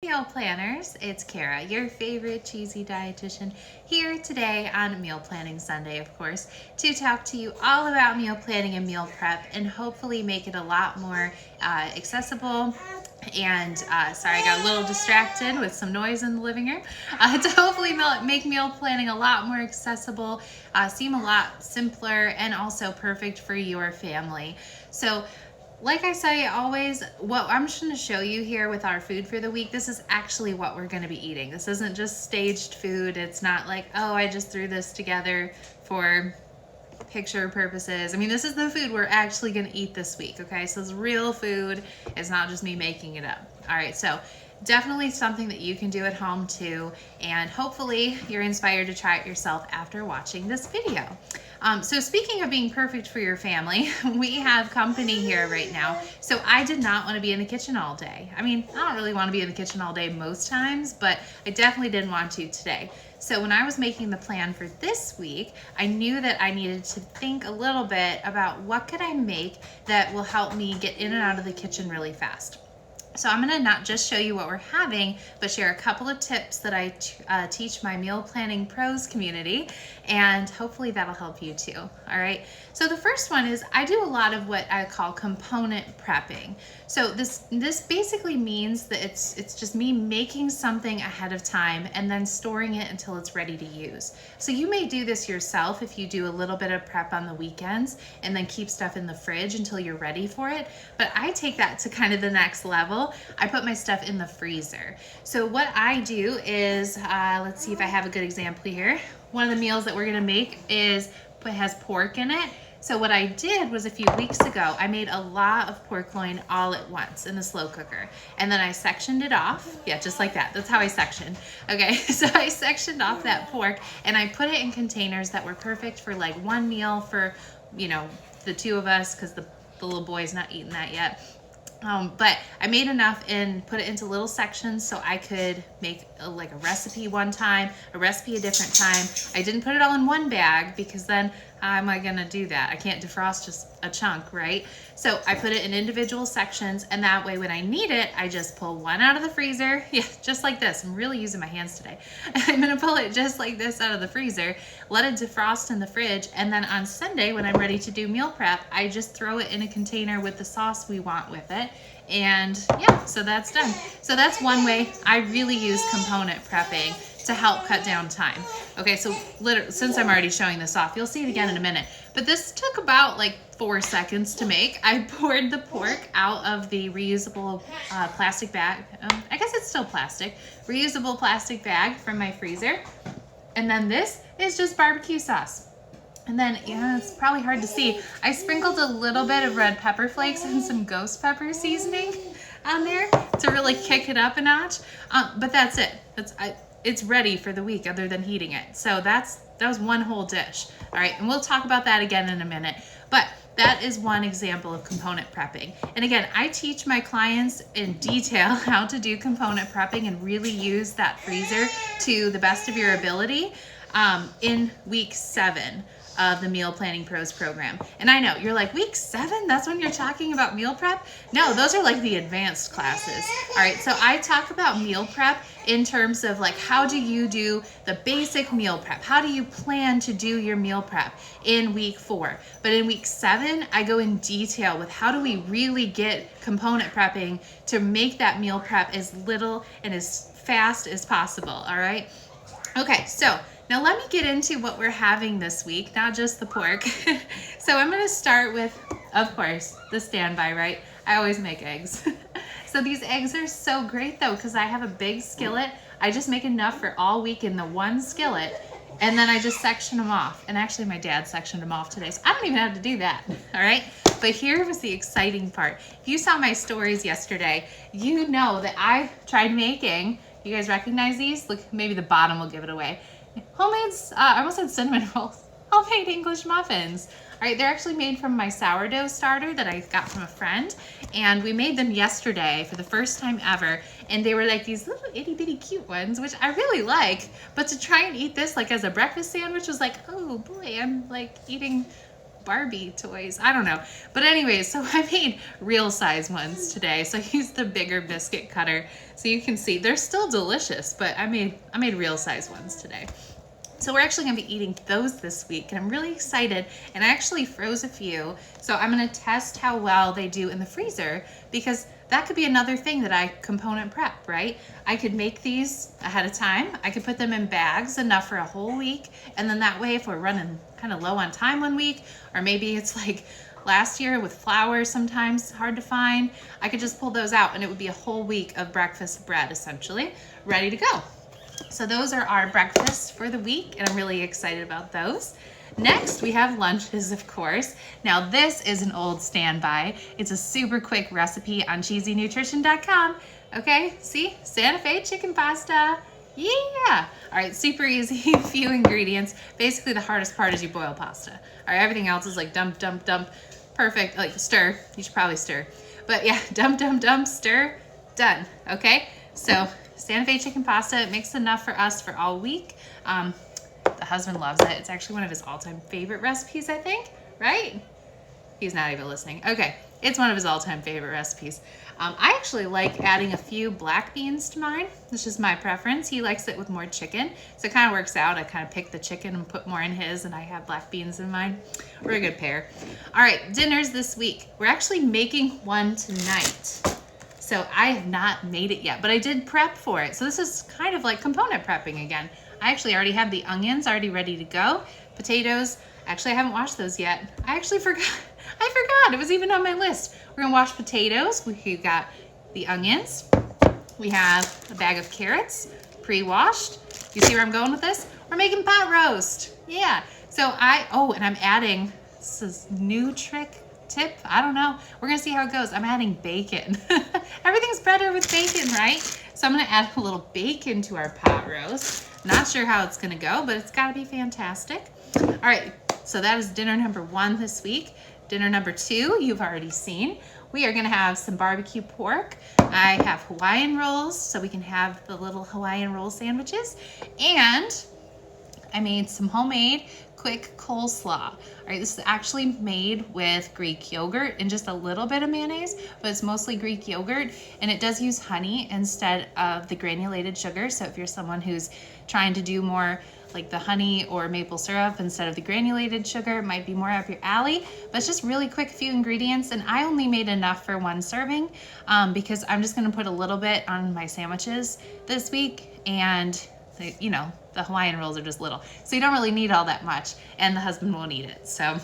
Meal planners, it's Kara, your favorite cheesy dietitian, here today on Meal Planning Sunday, of course, to talk to you all about meal planning and meal prep and hopefully make it a lot more accessible. And sorry, I got a little distracted with some noise in the living room. To hopefully make meal planning a lot more accessible, seem a lot simpler, and also perfect for your family. So like I say always, what I'm just going to show you here with our food for the week, this is actually what we're going to be eating. This isn't just staged food. It's not like, oh, I just threw this together for picture purposes. I mean, this is the food we're actually going to eat this week, okay? So it's real food. It's not just me making it up. All right, so definitely something that you can do at home too, and hopefully you're inspired to try it yourself after watching this video. So speaking of being perfect for your family, we have company here right now. So I did not want to be in the kitchen all day. I mean, I don't really want to be in the kitchen all day most times, but I definitely didn't want to today. So when I was making the plan for this week, I knew that I needed to think a little bit about what could I make that will help me get in and out of the kitchen really fast. So I'm going to not just show you what we're having, but share a couple of tips that I teach my meal planning pros community, and hopefully that'll help you too. All right. So the first one is I do a lot of what I call component prepping. So this basically means that it's just me making something ahead of time and then storing it until it's ready to use. So you may do this yourself if you do a little bit of prep on the weekends and then keep stuff in the fridge until you're ready for it. But I take that to kind of the next level. I put my stuff in the freezer. So what I do is, let's see if I have a good example here. One of the meals that we're gonna make has pork in it. So what I did was a few weeks ago, I made a lot of pork loin all at once in the slow cooker. And then I sectioned it off. Yeah, just like that. That's how I sectioned. Okay, so I sectioned off that pork and I put it in containers that were perfect for like one meal for, you know, the two of us, because the little boy's not eating that yet. But I made enough and put it into little sections so I could make like a recipe one time, a recipe a different time. I didn't put it all in one bag because then how am I gonna do that? I can't defrost just a chunk, right? So I put it in individual sections, and that way when I need it, I just pull one out of the freezer. Yeah, just like this. I'm really using my hands today. I'm gonna pull it just like this out of the freezer, let it defrost in the fridge, and then on Sunday when I'm ready to do meal prep, I just throw it in a container with the sauce we want with it. And yeah, so that's done. So that's one way I really use component prepping to help cut down time. Okay, so since I'm already showing this off, you'll see it again in a minute. But this took about like 4 seconds to make. I poured the pork out of the reusable plastic bag. I guess it's still plastic. Reusable plastic bag from my freezer. And then this is just barbecue sauce. And then, yeah, it's probably hard to see, I sprinkled a little bit of red pepper flakes and some ghost pepper seasoning on there to really kick it up a notch. But that's it. It's ready for the week other than heating it. So that was one whole dish. All right, and we'll talk about that again in a minute. But that is one example of component prepping. And again, I teach my clients in detail how to do component prepping and really use that freezer to the best of your ability in week 7 of the Meal Planning Pros program. And I know, you're like, week 7? That's when you're talking about meal prep? No, those are like the advanced classes. All right, so I talk about meal prep in terms of like, how do you do the basic meal prep? How do you plan to do your meal prep in week 4? But in week 7, I go in detail with how do we really get component prepping to make that meal prep as little and as fast as possible, all right? Okay, so now let me get into what we're having this week, not just the pork. So I'm gonna start with, of course, the standby, right? I always make eggs. So these eggs are so great though, because I have a big skillet. I just make enough for all week in the one skillet, and then I just section them off. And actually my dad sectioned them off today, so I don't even have to do that, all right? But here was the exciting part. If you saw my stories yesterday, you know that I tried making, you guys recognize these? Look, maybe the bottom will give it away. Homemade, I almost said cinnamon rolls. Homemade English muffins. All right, they're actually made from my sourdough starter that I got from a friend. And we made them yesterday for the first time ever. And they were like these little itty bitty cute ones, which I really like. But to try and eat this like as a breakfast sandwich was like, oh boy, I'm like eating Barbie toys. I don't know. But anyways, so I made real size ones today. So I used the bigger biscuit cutter. So you can see they're still delicious, but I made real size ones today. So we're actually gonna be eating those this week, and I'm really excited. And I actually froze a few. So I'm gonna test how well they do in the freezer, because that could be another thing that I component prep, right? I could make these ahead of time. I could put them in bags enough for a whole week. And then that way, if we're running kind of low on time one week, or maybe it's like last year with flour, sometimes hard to find, I could just pull those out and it would be a whole week of breakfast bread, essentially, ready to go. So those are our breakfasts for the week, and I'm really excited about those. Next, we have lunches, of course. Now, this is an old standby. It's a super quick recipe on cheesynutrition.com. Okay, see? Santa Fe chicken pasta. Yeah! All right, super easy, few ingredients. Basically, the hardest part is you boil pasta. All right, everything else is like dump, dump, dump. Perfect, like stir. You should probably stir. But yeah, dump, dump, dump, stir, done. Okay, so Santa Fe chicken pasta, it makes enough for us for all week. The husband loves it. It's actually one of his all-time favorite recipes, I think, right? He's not even listening. Okay, it's one of his all-time favorite recipes. I actually like adding a few black beans to mine. This is my preference. He likes it with more chicken, so it kind of works out. I kind of pick the chicken and put more in his, and I have black beans in mine. We're a good pair. All right, dinners this week. We're actually making one tonight. So I have not made it yet, but I did prep for it. So this is kind of like component prepping again. I actually already have the onions already ready to go. Potatoes, actually I haven't washed those yet. I actually forgot. I forgot, it was even on my list. We're gonna wash potatoes. We've got the onions. We have a bag of carrots, pre-washed. You see where I'm going with this? We're making pot roast. Yeah, so and I'm adding, this is new tip, I don't know. We're gonna see how it goes. I'm adding bacon. Everything's better with bacon, right? So I'm gonna add a little bacon to our pot roast. Not sure how it's gonna go, but it's gotta be fantastic. All right, so that is dinner number 1 this week. Dinner number 2, you've already seen. We are gonna have some barbecue pork. I have Hawaiian rolls, so we can have the little Hawaiian roll sandwiches. And I made some homemade quick coleslaw. All right, this is actually made with Greek yogurt and just a little bit of mayonnaise, but it's mostly Greek yogurt, and it does use honey instead of the granulated sugar. So if you're someone who's trying to do more like the honey or maple syrup instead of the granulated sugar, it might be more up your alley. But it's just really quick, few ingredients, and I only made enough for 1 serving because I'm just gonna put a little bit on my sandwiches this week, and you know, the Hawaiian rolls are just little, so you don't really need all that much, and the husband won't eat it. So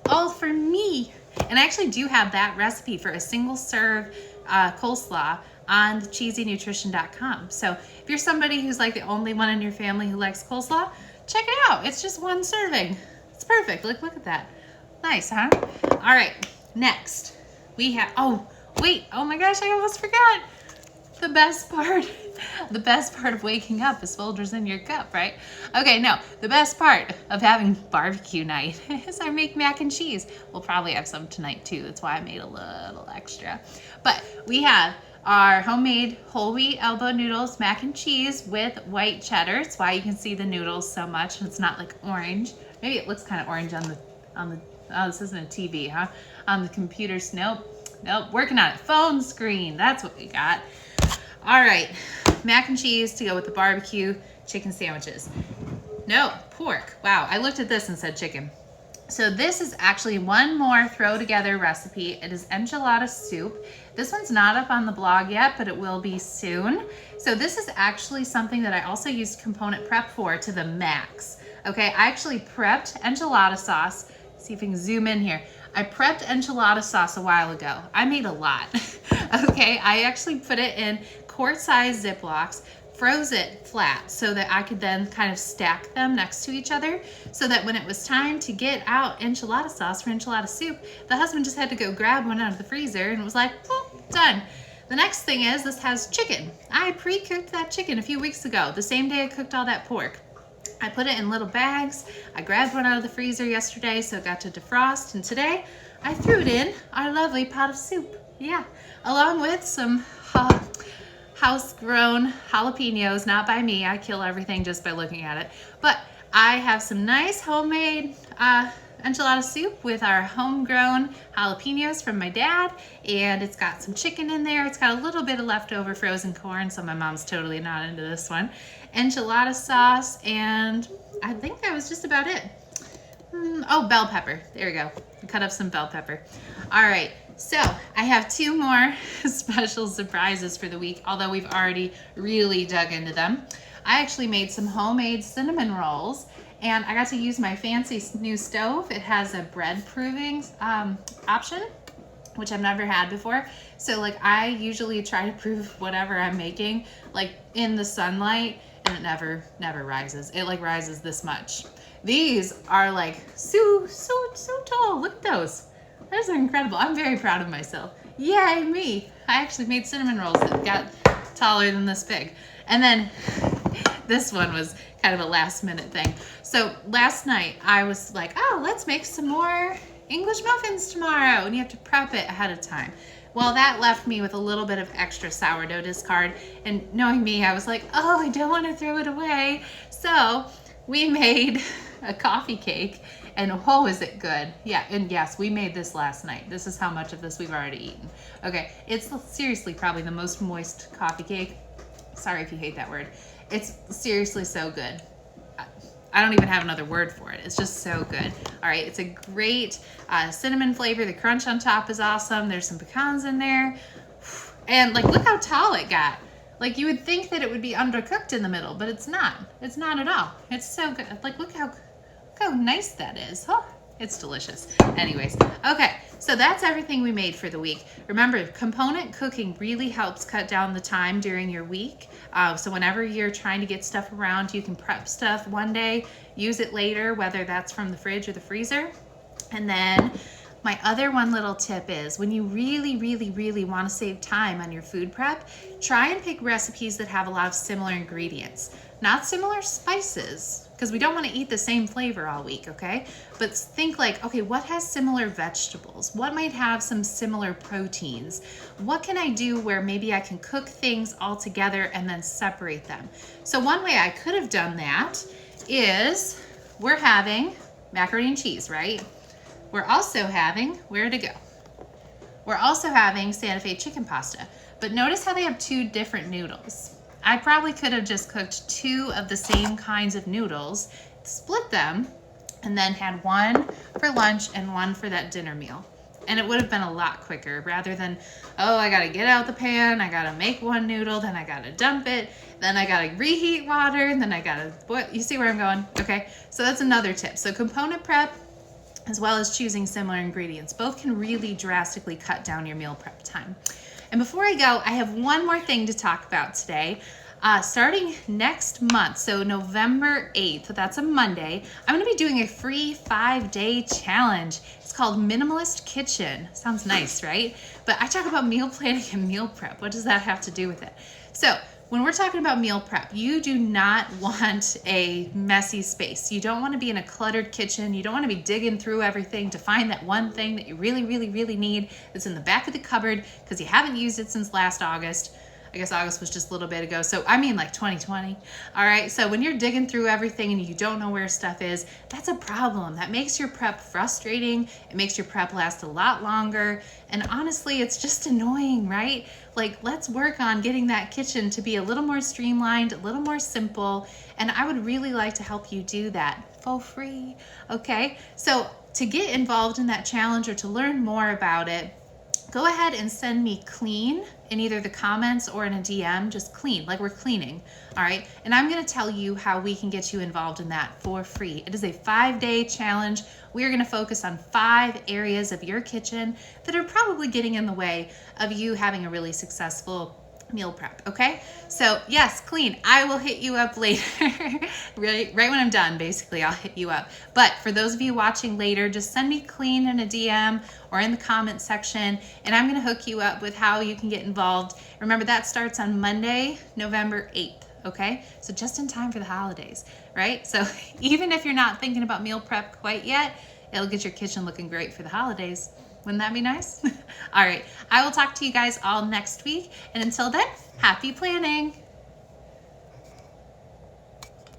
all for me. And I actually do have that recipe for a single serve coleslaw on cheesynutrition.com. So if you're somebody who's like the only one in your family who likes coleslaw, check it out. It's just 1 serving. It's perfect. Look at that. Nice, huh? All right, next we have, oh my gosh, I almost forgot. The best part of waking up is Folgers in your cup, right? Okay, no, the best part of having barbecue night is I make mac and cheese. We'll probably have some tonight too. That's why I made a little extra. But we have our homemade whole wheat elbow noodles, mac and cheese with white cheddar. It's why you can see the noodles so much. It's not like orange. Maybe it looks kind of orange on the, oh, this isn't a TV, huh? On the computers, nope, working on it. Phone screen, that's what we got. All right, mac and cheese to go with the barbecue chicken sandwiches. No, pork. Wow, I looked at this and said chicken. So this is actually one more throw together recipe. It is enchilada soup. This one's not up on the blog yet, but it will be soon. So this is actually something that I also used component prep for to the max. Okay, I actually prepped enchilada sauce. See if we can zoom in here. I prepped enchilada sauce a while ago. I made a lot. Okay, I actually put it in quart-sized Ziplocs, froze it flat so that I could then kind of stack them next to each other, so that when it was time to get out enchilada sauce for enchilada soup, the husband just had to go grab one out of the freezer and it was like, oh, done. The next thing is this has chicken. I pre-cooked that chicken a few weeks ago, the same day I cooked all that pork. I put it in little bags. I grabbed one out of the freezer yesterday so it got to defrost, and today I threw it in our lovely pot of soup. Yeah, along with some house-grown jalapenos, not by me. I kill everything just by looking at it. But I have some nice homemade enchilada soup with our homegrown jalapenos from my dad, and it's got some chicken in there. It's got a little bit of leftover frozen corn, so my mom's totally not into this one. Enchilada sauce, and I think that was just about it. Oh, bell pepper. There we go. Cut up some bell pepper. All right, so I have 2 more special surprises for the week, although we've already really dug into them. I actually made some homemade cinnamon rolls, and I got to use my fancy new stove. It has a bread proving option, which I've never had before. So like I usually try to prove whatever I'm making like in the sunlight, and it never rises. It like rises this much. These are like so tall. Look at those. Those are incredible. I'm very proud of myself. Yay me. I actually made cinnamon rolls that got taller than this big. And then this one was kind of a last minute thing. So last night I was like, oh, let's make some more English muffins tomorrow. And you have to prep it ahead of time. Well, that left me with a little bit of extra sourdough discard. And knowing me, I was like, oh, I don't want to throw it away. So we made a coffee cake, and oh, is it good? Yeah, and yes, we made this last night. This is how much of this we've already eaten. Okay, it's seriously probably the most moist coffee cake. Sorry if you hate that word. It's seriously so good. I don't even have another word for it. It's just so good. All right, it's a great cinnamon flavor. The crunch on top is awesome. There's some pecans in there. And like, look how tall it got. Like you would think that it would be undercooked in the middle, but it's not. It's not at all. It's so good. Like, look how nice that is. Oh, it's delicious. Anyways, okay, so that's everything we made for the week. Remember, component cooking really helps cut down the time during your week. So whenever you're trying to get stuff around, you can prep stuff one day, use it later, whether that's from the fridge or the freezer. And then my other one little tip is when you really want to save time on your food prep, try and pick recipes that have a lot of similar ingredients, not similar spices, because we don't want to eat the same flavor all week, okay? But think like, okay, what has similar vegetables? What might have some similar proteins? What can I do where maybe I can cook things all together and then separate them? So one way I could have done that is we're having macaroni and cheese, right? We're also having, where to go? We're also having Santa Fe chicken pasta, but notice how they have 2 different noodles. I probably could have just cooked 2 of the same kinds of noodles, split them, and then had one for lunch and one for that dinner meal. And it would have been a lot quicker rather than, oh, I gotta get out the pan, I gotta make one noodle, then I gotta dump it, then I gotta reheat water, and then I gotta, what? You see where I'm going? Okay, so that's another tip. So component prep, as well as choosing similar ingredients. Both can really drastically cut down your meal prep time. And before I go, I have one more thing to talk about today. Starting next month, so November 8th, that's a Monday, I'm gonna be doing a free 5-day challenge. It's called Minimalist Kitchen. Sounds nice, right? But I talk about meal planning and meal prep. What does that have to do with it? So when we're talking about meal prep, you do not want a messy space. You don't want to be in a cluttered kitchen. You don't want to be digging through everything to find that one thing that you really need that's in the back of the cupboard because you haven't used it since last August. I guess August was just a little bit ago. So I mean like 2020. All right. So when you're digging through everything and you don't know where stuff is, that's a problem. That makes your prep frustrating. It makes your prep last a lot longer. And honestly, it's just annoying, right? Like, let's work on getting that kitchen to be a little more streamlined, a little more simple. And I would really like to help you do that for free. Okay. So to get involved in that challenge or to learn more about it, go ahead and send me clean in either the comments or in a DM, just clean, like we're cleaning, all right? And I'm gonna tell you how we can get you involved in that for free. It is a 5-day challenge. We are gonna focus on 5 areas of your kitchen that are probably getting in the way of you having a really successful meal prep, okay? So yes, clean. I will hit you up later. right when I'm done, basically, I'll hit you up. But for those of you watching later, just send me clean in a DM or in the comment section, and I'm gonna hook you up with how you can get involved. Remember, that starts on Monday, November 8th, okay? So just in time for the holidays, right? So even if you're not thinking about meal prep quite yet, it'll get your kitchen looking great for the holidays. Wouldn't that be nice? All right, I will talk to you guys all next week. And until then, happy planning.